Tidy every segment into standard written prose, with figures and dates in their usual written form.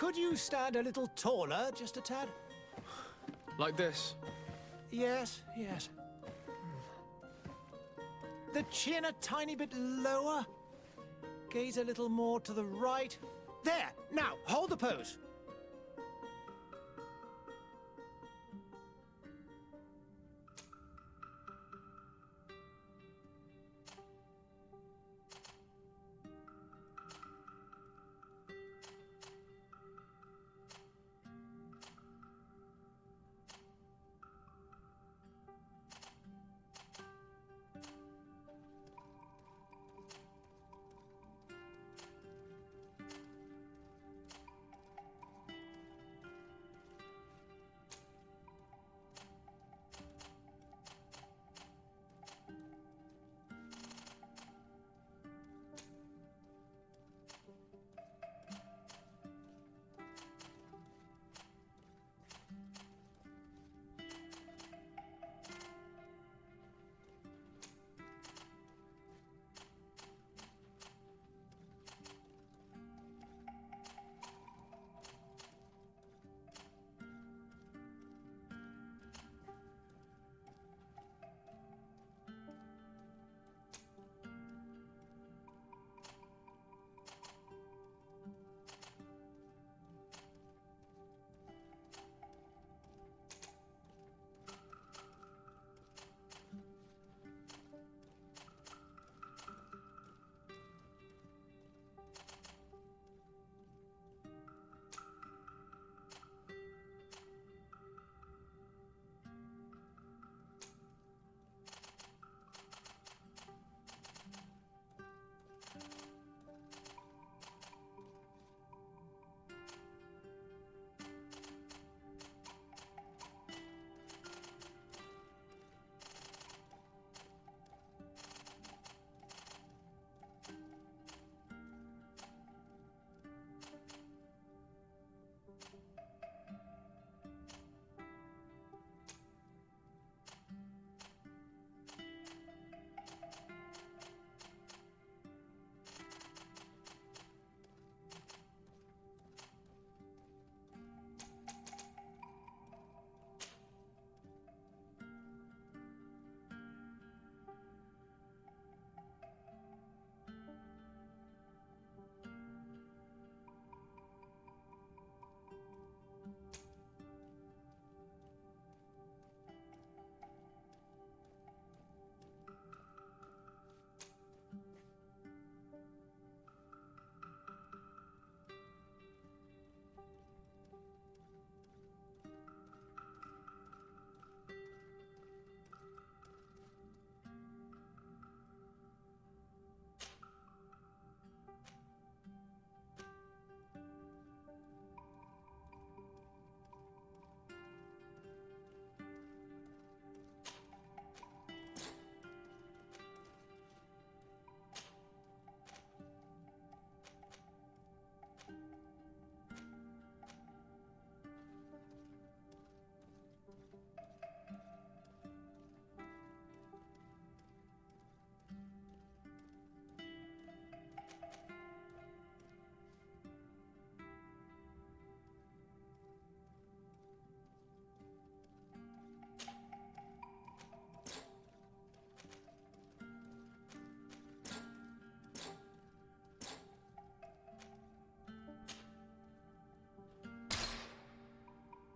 Could you stand a little taller, just a tad? Like this? Yes, yes. The chin a tiny bit lower. Gaze a little more to the right. There! Now, hold the pose.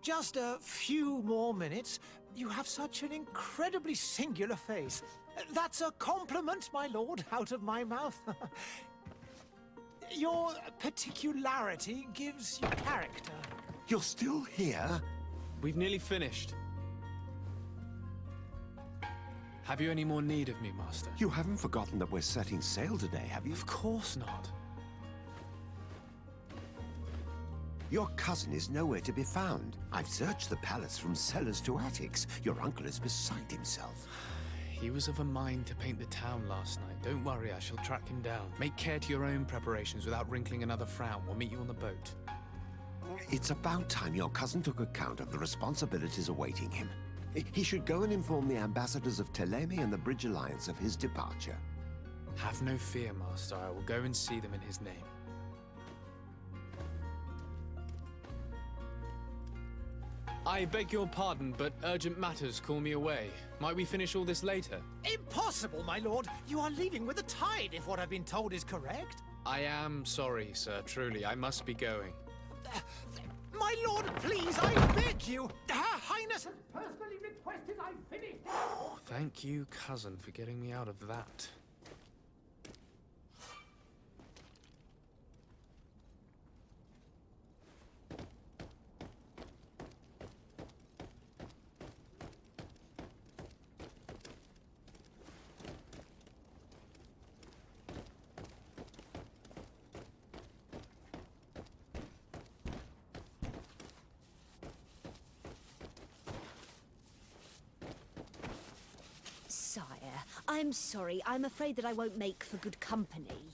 Just a few more minutes. You have such an incredibly singular face. That's a compliment, my lord, out of my mouth. Your particularity gives you character. You're still here? We've nearly finished. Have you any more need of me, Master? You haven't forgotten that we're setting sail today, have you? Of course not. Your cousin is nowhere to be found. I've searched the palace from cellars to attics. Your uncle is beside himself. He was of a mind to paint the town last night. Don't worry, I shall track him down. Make care to your own preparations without wrinkling another frown. We'll meet you on the boat. It's about time your cousin took account of the responsibilities awaiting him. He should go and inform the ambassadors of Teleme and the Bridge Alliance of his departure. Have no fear, Master. I will go and see them in his name. I beg your pardon, but urgent matters call me away. Might we finish all this later? Impossible, my lord. You are leaving with the tide, if what I've been told is correct. I am sorry, sir, truly. I must be going. My lord, please, I beg you. Her Highness has personally requested I finish. Thank you, cousin, for getting me out of that. Sire, I'm sorry. I'm afraid that I won't make for good company.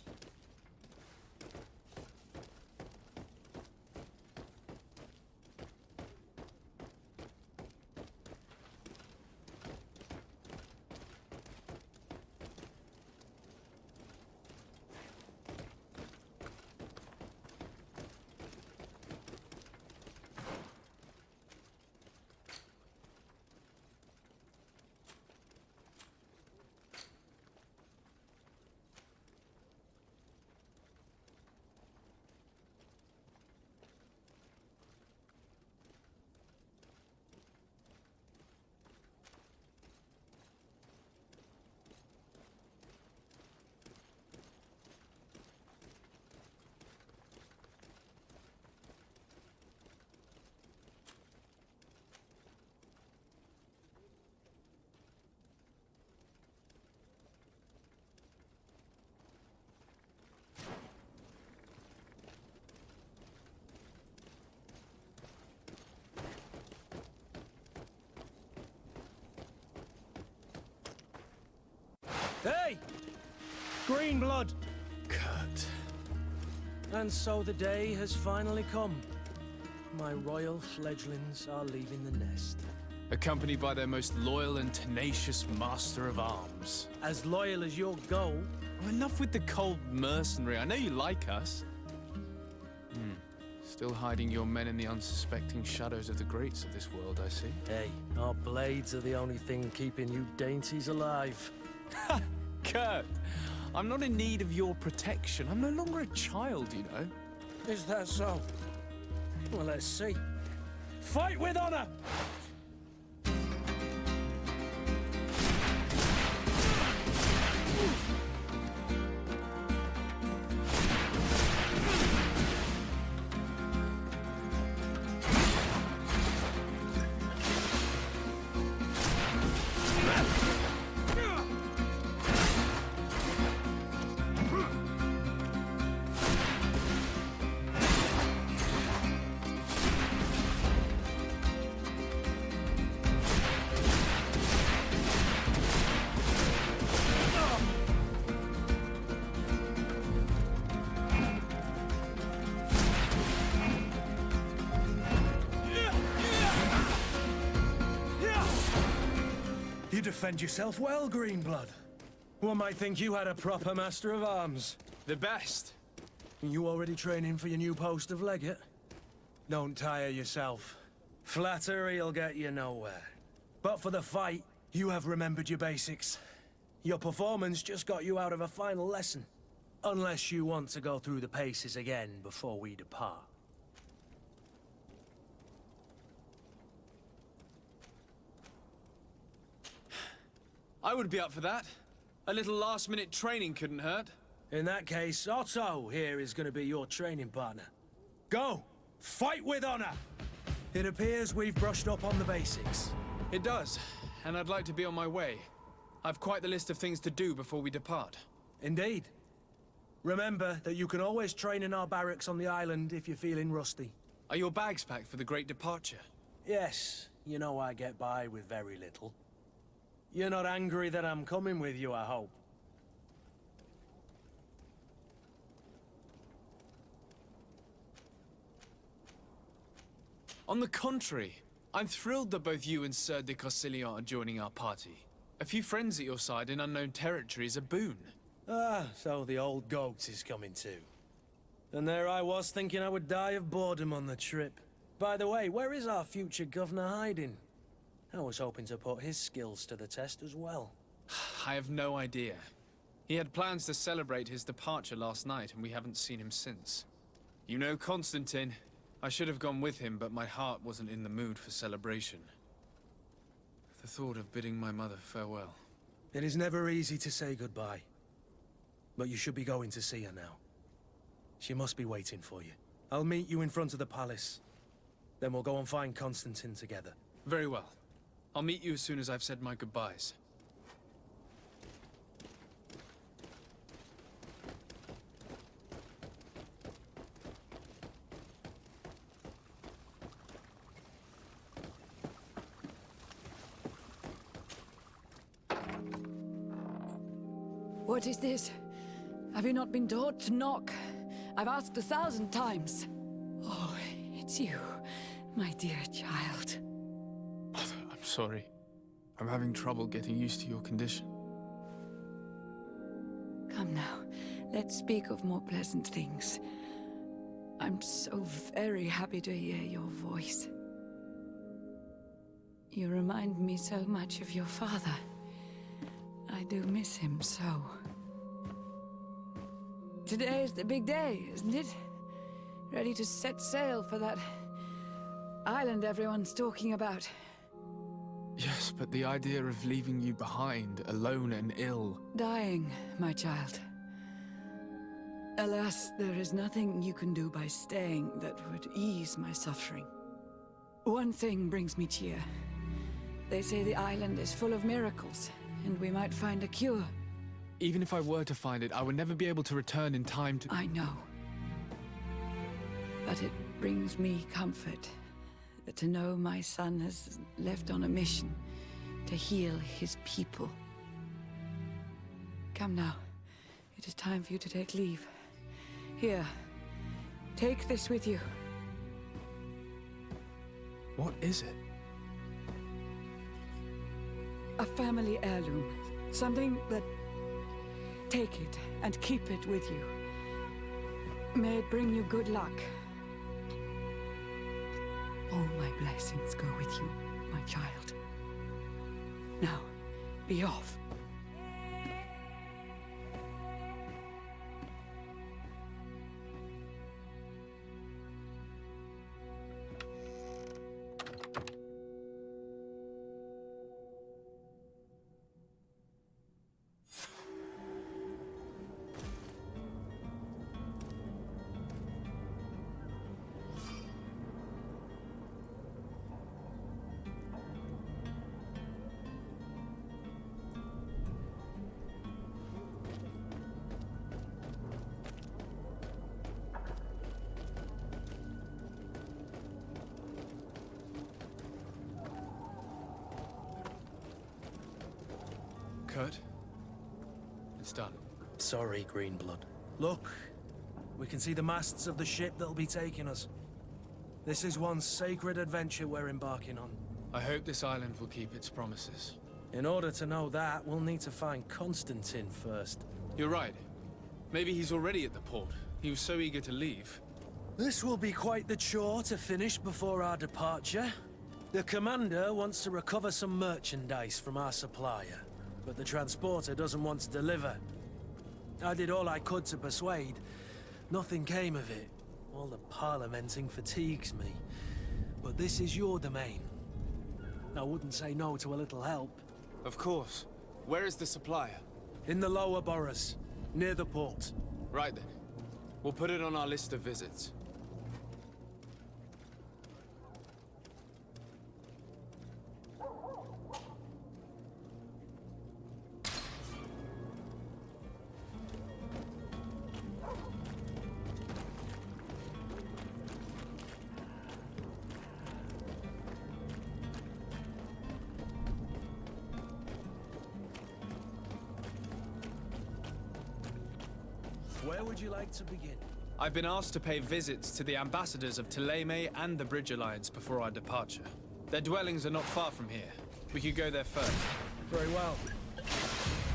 Hey! Green blood! Kurt. And so the day has finally come. My royal fledglings are leaving the nest. Accompanied by their most loyal and tenacious master of arms. As loyal as your goal. Oh, enough with the cold mercenary. I know you like us. Still hiding your men in the unsuspecting shadows of the greats of this world, I see. Hey, our blades are the only thing keeping you dainties alive. Ha! Kurt! I'm not in need of your protection. I'm no longer a child, you know. Is that so? Well, let's see. Fight with honor! You defend yourself well, Greenblood. One might think you had a proper master of arms. The best. You already training for your new post of legate? Don't tire yourself. Flattery'll get you nowhere. But for the fight, you have remembered your basics. Your performance just got you out of a final lesson. Unless you want to go through the paces again before we depart. I would be up for that. A little last-minute training couldn't hurt. In that case, Otto here is going to be your training partner. Go! Fight with honor! It appears we've brushed up on the basics. It does, and I'd like to be on my way. I've quite the list of things to do before we depart. Indeed. Remember that you can always train in our barracks on the island if you're feeling rusty. Are your bags packed for the great departure? Yes, you know I get by with very little. You're not angry that I'm coming with you, I hope. On the contrary, I'm thrilled that both you and Sir de Corsilion are joining our party. A few friends at your side in unknown territory is a boon. Ah, so the old goat is coming too. And there I was thinking I would die of boredom on the trip. By the way, where is our future governor hiding? I was hoping to put his skills to the test as well. I have no idea. He had plans to celebrate his departure last night, and we haven't seen him since. You know Constantine. I should have gone with him, but my heart wasn't in the mood for celebration. The thought of bidding my mother farewell. It is never easy to say goodbye. But you should be going to see her now. She must be waiting for you. I'll meet you in front of the palace. Then we'll go and find Constantine together. Very well. I'll meet you as soon as I've said my goodbyes. What is this? Have you not been taught to knock? I've asked 1,000 times. Oh, it's you, my dear child. Mother, I'm sorry. I'm having trouble getting used to your condition. Come now, let's speak of more pleasant things. I'm so very happy to hear your voice. You remind me so much of your father. I do miss him so. Today is the big day, isn't it? Ready to set sail for that island everyone's talking about. Yes, but the idea of leaving you behind, alone and ill... Dying, my child. Alas, there is nothing you can do by staying that would ease my suffering. One thing brings me cheer. They say the island is full of miracles, and we might find a cure. Even if I were to find it, I would never be able to return in time to... I know. But it brings me comfort to know my son has left on a mission to heal his people. Come now. It is time for you to take leave. Here, take this with you. What is it? A family heirloom. Something that... Take it and keep it with you. May it bring you good luck. All my blessings go with you, my child. Now, be off. Kurt? It's done. Sorry, Greenblood. Look, we can see the masts of the ship that'll be taking us. This is one sacred adventure we're embarking on. I hope this island will keep its promises. In order to know that, we'll need to find Constantine first. You're right. Maybe he's already at the port. He was so eager to leave. This will be quite the chore to finish before our departure. The commander wants to recover some merchandise from our supplier, but the transporter doesn't want to deliver. I did all I could to persuade. Nothing came of it. All the parliamenting fatigues me. But this is your domain. I wouldn't say no to a little help. Of course. Where is the supplier? In the lower boroughs, near the port. Right then. We'll put it on our list of visits. Where would you like to begin? I've been asked to pay visits to the ambassadors of Thélème and the Bridge Alliance before our departure. Their dwellings are not far from here. We could go there first. Very well.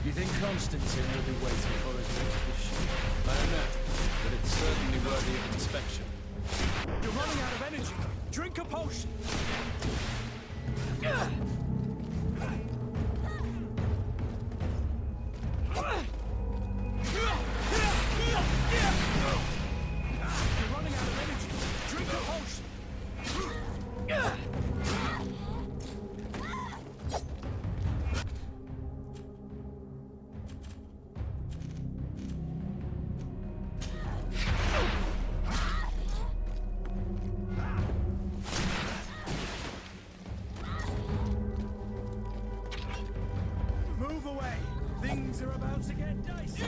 You think Constantine will be waiting for us next this ship? I don't know, but it's certainly worthy of inspection. You're running out of energy. Drink a potion! You're running out of energy. Drink a potion! Move away! Things are about to get dicey!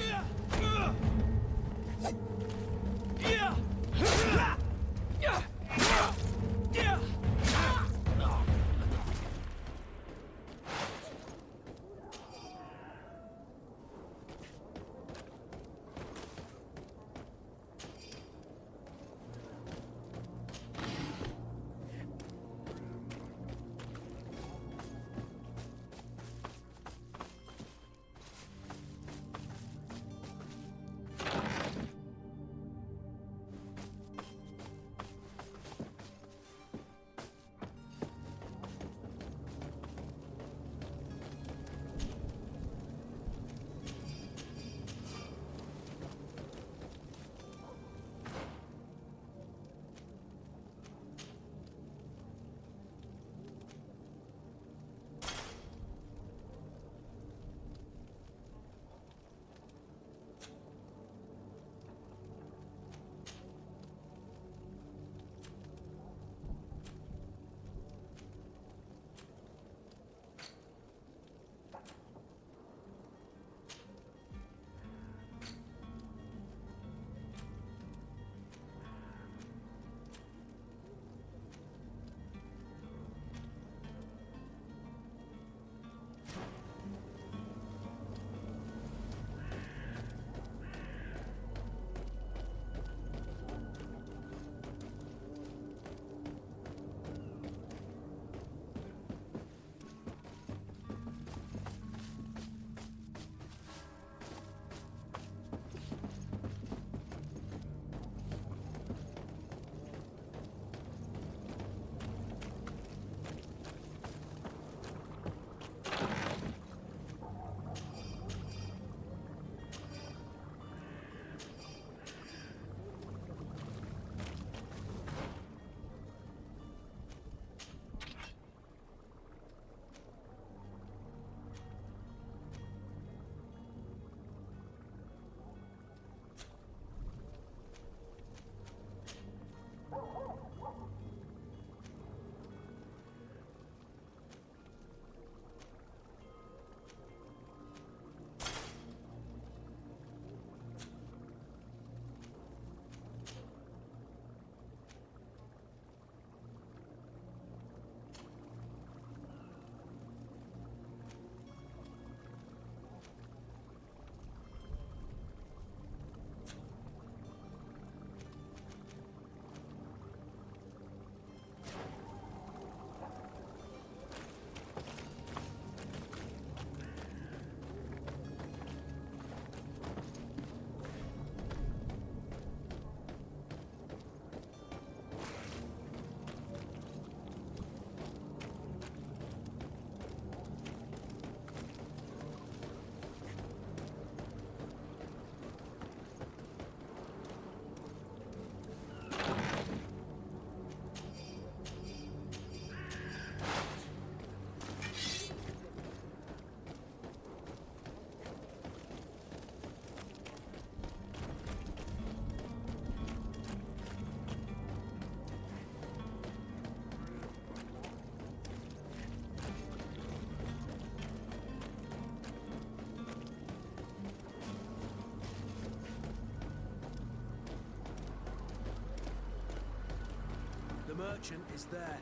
merchant is there.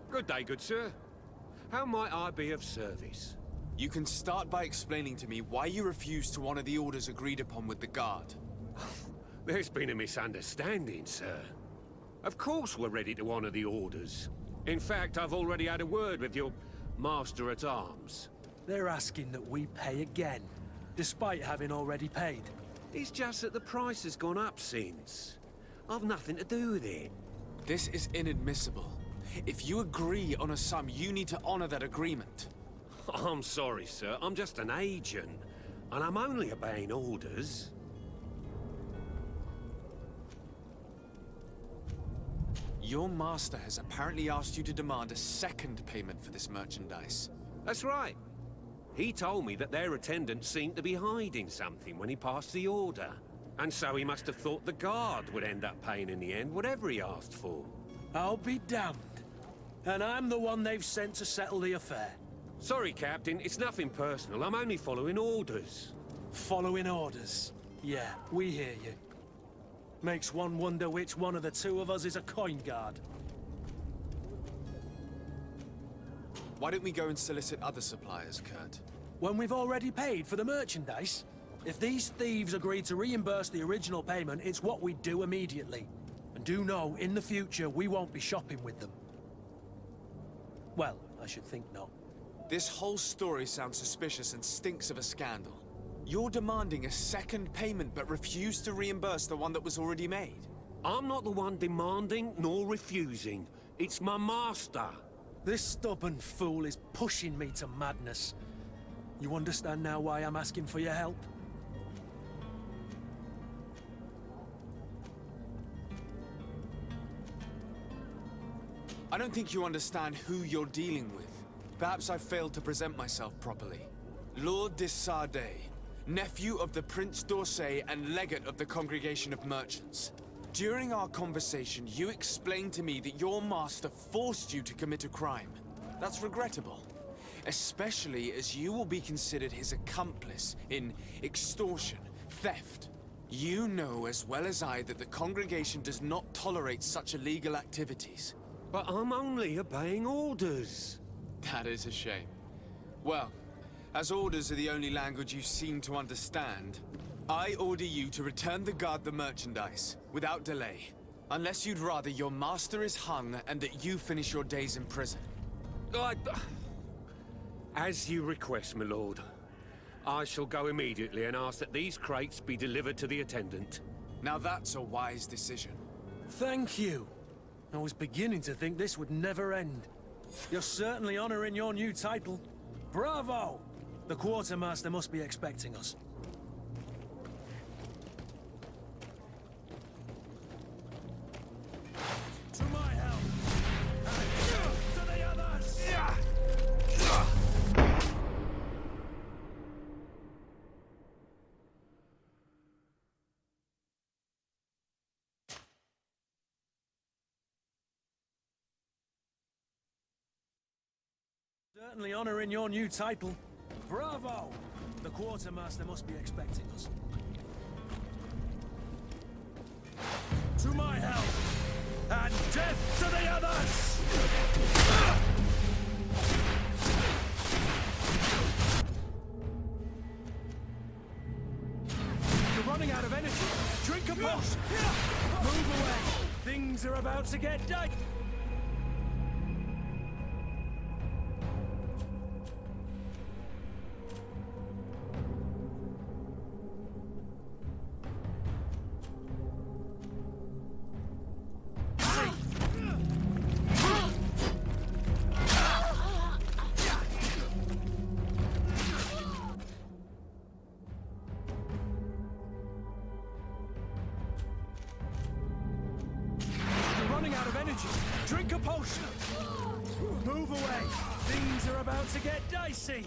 Good day, good sir. How might I be of service? You can start by explaining to me why you refused to honor the orders agreed upon with the guard. There's been a misunderstanding, sir. Of course we're ready to honor the orders. In fact, I've already had a word with your master-at-arms. They're asking that we pay again. despite having already paid. It's just that the price has gone up since. I've nothing to do with it. This is inadmissible. If you agree on a sum, you need to honor that agreement. I'm sorry, sir. I'm just an agent. And I'm only obeying orders. Your master has apparently asked you to demand a second payment for this merchandise. That's right. He told me that their attendant seemed to be hiding something when he passed the order. And so he must have thought the guard would end up paying in the end, whatever he asked for. I'll be damned. And I'm the one they've sent to settle the affair. Sorry, Captain. It's nothing personal. I'm only following orders. Following orders. Yeah, we hear you. Makes one wonder which one of the two of us is a coin guard. Why don't we go and solicit other suppliers, Kurt? When we've already paid for the merchandise? If these thieves agree to reimburse the original payment, it's what we do immediately. And do know, in the future, we won't be shopping with them. Well, I should think not. This whole story sounds suspicious and stinks of a scandal. You're demanding a second payment but refuse to reimburse the one that was already made. I'm not the one demanding nor refusing. It's my master. This stubborn fool is pushing me to madness. You understand now why I'm asking for your help? I don't think you understand who you're dealing with. Perhaps I failed to present myself properly. Lord de Sardet, nephew of the Prince d'Orsay and legate of the Congregation of Merchants. During our conversation, you explained to me that your master forced you to commit a crime. That's regrettable, especially as you will be considered his accomplice in extortion, theft. You know as well as I that the Congregation does not tolerate such illegal activities. But I'm only obeying orders. That is a shame. Well, as orders are the only language you seem to understand, I order you to return the guard the merchandise, without delay. Unless you'd rather your master is hung and that you finish your days in prison. As you request, my lord. I shall go immediately and ask that these crates be delivered to the attendant. Now that's a wise decision. Thank you. I was beginning to think this would never end. You're certainly honoring your new title. Bravo! The quartermaster must be expecting us. To my help! And to the others! Certainly honoring your new title. Bravo! The quartermaster must be expecting us. To my help! And death to the others! You're running out of energy. Drink a potion. Move away. Things are about to get dicey. Drink a potion! Move away! Things are about to get dicey!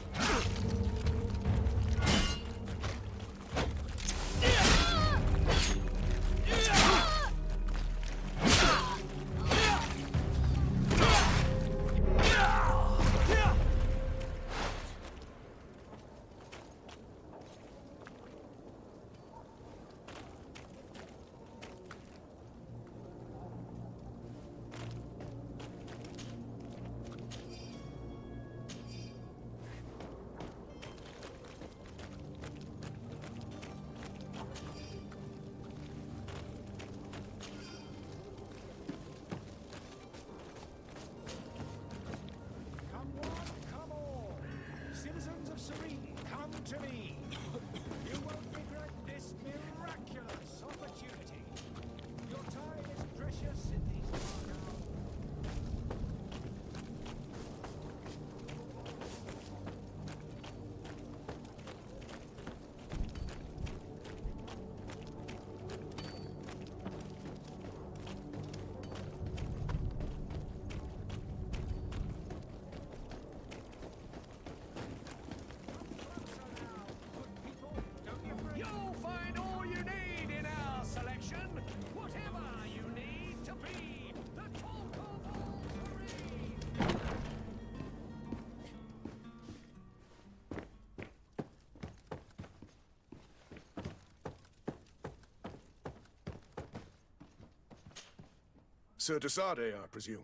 Sir de Sardet, I presume.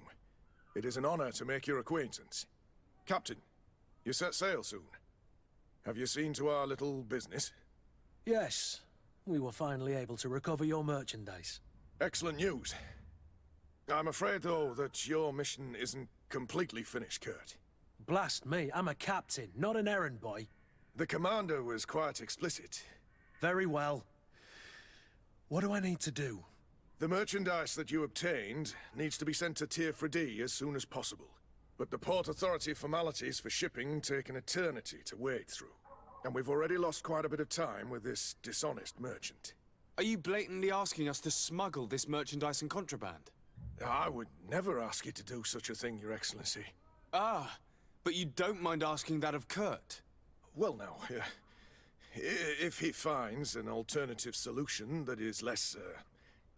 It is an honor to make your acquaintance. Captain, you set sail soon. Have you seen to our little business? Yes. We were finally able to recover your merchandise. Excellent news. I'm afraid, though, that your mission isn't completely finished, Kurt. Blast me, I'm a captain, not an errand boy. The commander was quite explicit. Very well. What do I need to do? The merchandise that you obtained needs to be sent to Tier 4D as soon as possible. But the Port Authority formalities for shipping take an eternity to wade through. And we've already lost quite a bit of time with this dishonest merchant. Are you blatantly asking us to smuggle this merchandise and contraband? I would never ask you to do such a thing, Your Excellency. Ah, but you don't mind asking that of Kurt? Well, now, if he finds an alternative solution that is less,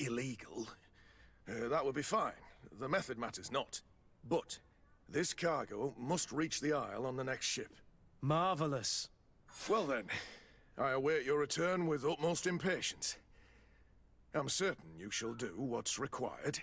illegal, that would be fine. The method matters not. But this cargo must reach the Isle on the next ship. Marvelous. Well then, I await your return with utmost impatience. I'm certain you shall do what's required.